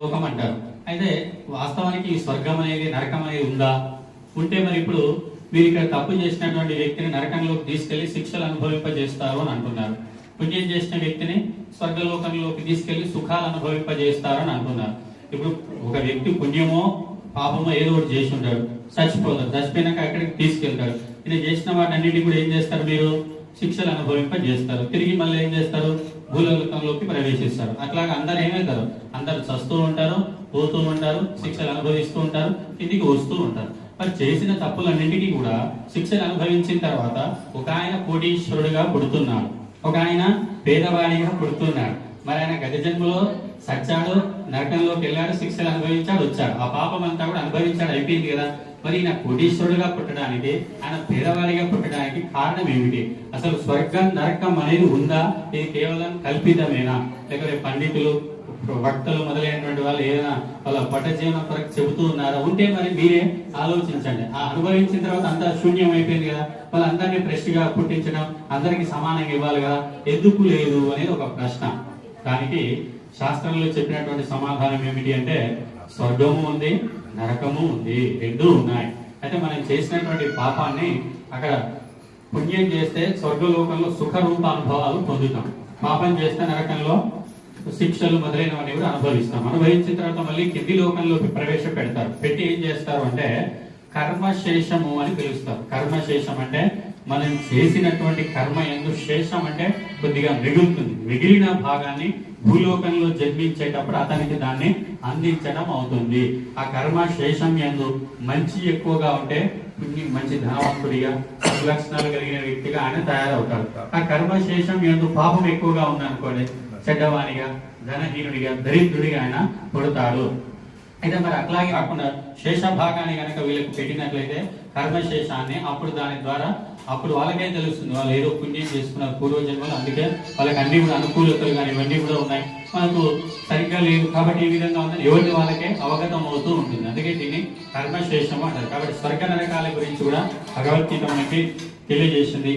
లోకం అంటారు. అయితే వాస్తవానికి ఈ స్వర్గం అనేది నరకం అనేది ఉందా? ఉంటే మరి ఇప్పుడు మీరు ఇక్కడ తప్పు చేసినటువంటి వ్యక్తిని నరకంలోకి తీసుకెళ్లి శిక్షలు అనుభవింపజేస్తారు అని అంటున్నారు. పుణ్యం చేసిన వ్యక్తిని స్వర్గలోకంలోకి తీసుకెళ్లి సుఖాలు అనుభవింపజేస్తారు అని అంటున్నారు. ఇప్పుడు ఒక వ్యక్తి పుణ్యమో పాపమో ఏదో ఒకటి చేసి ఉంటాడు, చచ్చిపోతాడు. చచ్చిపోయినాక అక్కడికి తీసుకెళ్తాడు. ఇది చేసిన వాటన్నిటి కూడా ఏం చేస్తారు? మీరు శిక్షలు అనుభవింపజేస్తారు. తిరిగి మళ్ళీ ఏం చేస్తారు? భూలోకంలోకి ప్రవేశిస్తారు. అట్లాగా అందరు ఏమవుతారు? అందరు చస్తూ ఉంటారు, పోతూ ఉంటారు, శిక్షలు అనుభవిస్తూ ఉంటారు, ఇంటికి వస్తూ ఉంటారు. మరి చేసిన తప్పులన్నింటినీ కూడా శిక్షలు అనుభవించిన తర్వాత ఒక ఆయన కోటీశ్వరుడుగా పుడుతున్నాడు, ఒక ఆయన పేదవాడిగా పుడుతున్నాడు. మరి ఆయన గత జన్మలో సచ్చాడు, నరకంలోకి వెళ్ళాడు, శిక్షలు అనుభవించాడు, వచ్చాడు. ఆ పాపం అంతా కూడా అనుభవించాడు, అయిపోయింది కదా. మరి ఈయన కోటీశ్వరుడుగా పుట్టడానికి, ఆయన పేదవాడిగా పుట్టడానికి కారణం ఏమిటి? అసలు స్వర్గం నరకం అనేది ఉందా? ఇది కేవలం కల్పితమేనా? లేకపోతే పండితులు, భక్తులు మొదలైనటువంటి వాళ్ళు ఏదైనా వాళ్ళ పట్ట జీవనం కొరకు చెబుతూ ఉన్నారా? ఉంటే మరి మీరే ఆలోచించండి. ఆ అనుభవించిన తర్వాత అంతా శూన్యం అయిపోయింది కదా. వాళ్ళందరినీ ఫ్రెష్ గా పుట్టించడం, అందరికి సమానంగా ఇవ్వాలి కదా, ఎందుకు లేదు అనేది ఒక ప్రశ్న. దానికి శాస్త్రంలో చెప్పినటువంటి సమాధానం ఏమిటి అంటే, స్వర్గము ఉంది, నరకము ఉంది, రెండూ ఉన్నాయి. అయితే మనం చేసినటువంటి పాపాన్ని అక్కడ పుణ్యం చేస్తే స్వర్గలోకంలో సుఖ రూప అనుభవాలు పొందుతాం, పాపం చేస్తే నరకంలో శిక్షలు మొదలైనవన్నీ కూడా అనుభవిస్తాం. అనుభవించిన తర్వాత మళ్ళీ కింది లోకంలోకి ప్రవేశపెడతారు. పెట్టి ఏం చేస్తారు అంటే కర్మశేషము అని పిలుస్తారు. కర్మశేషం అంటే మనం చేసినటువంటి కర్మ యందు, శేషం అంటే కొద్దిగా మిగులుతుంది, మిగిలిన భాగాన్ని భూలోకంలో జన్మించేటప్పుడు అతనికి దాన్ని అందించడం అవుతుంది. ఆ కర్మ శేషం యందు మంచి ఎక్కువగా ఉంటే మంచి ధనవంతుడిగా, లక్షణాలు కలిగిన వ్యక్తిగా ఆయన తయారవుతాడు. ఆ కర్మశేషం యందు పాపం ఎక్కువగా ఉందనుకోండి, చెడ్డవానిగా, ధనహీనుడిగా, దరిద్రుడిగా ఆయన పుడతాడు. అయితే మరి అట్లాగే కాకుండా శేష భాగాన్ని కనుక వీళ్ళకి పెట్టినట్లయితే కర్మశేషాన్ని, అప్పుడు దాని ద్వారా అప్పుడు వాళ్ళకే తెలుస్తుంది వాళ్ళు ఏదో పుణ్యం చేసుకున్నారు పూర్వజన్మలు, అందుకే వాళ్ళకి అన్ని కూడా అనుకూలతలు కానీ ఇవన్నీ కూడా ఉన్నాయి, మనకు సరిగ్గా లేదు కాబట్టి ఈ విధంగా ఉందని ఎవరి వాళ్ళకే అవగతం అవుతూ ఉంటుంది. అందుకే దీన్ని కర్మశేషము అంటారు. కాబట్టి స్వర్గ నరకాల గురించి కూడా భగవద్గీత మనకి తెలియజేసింది.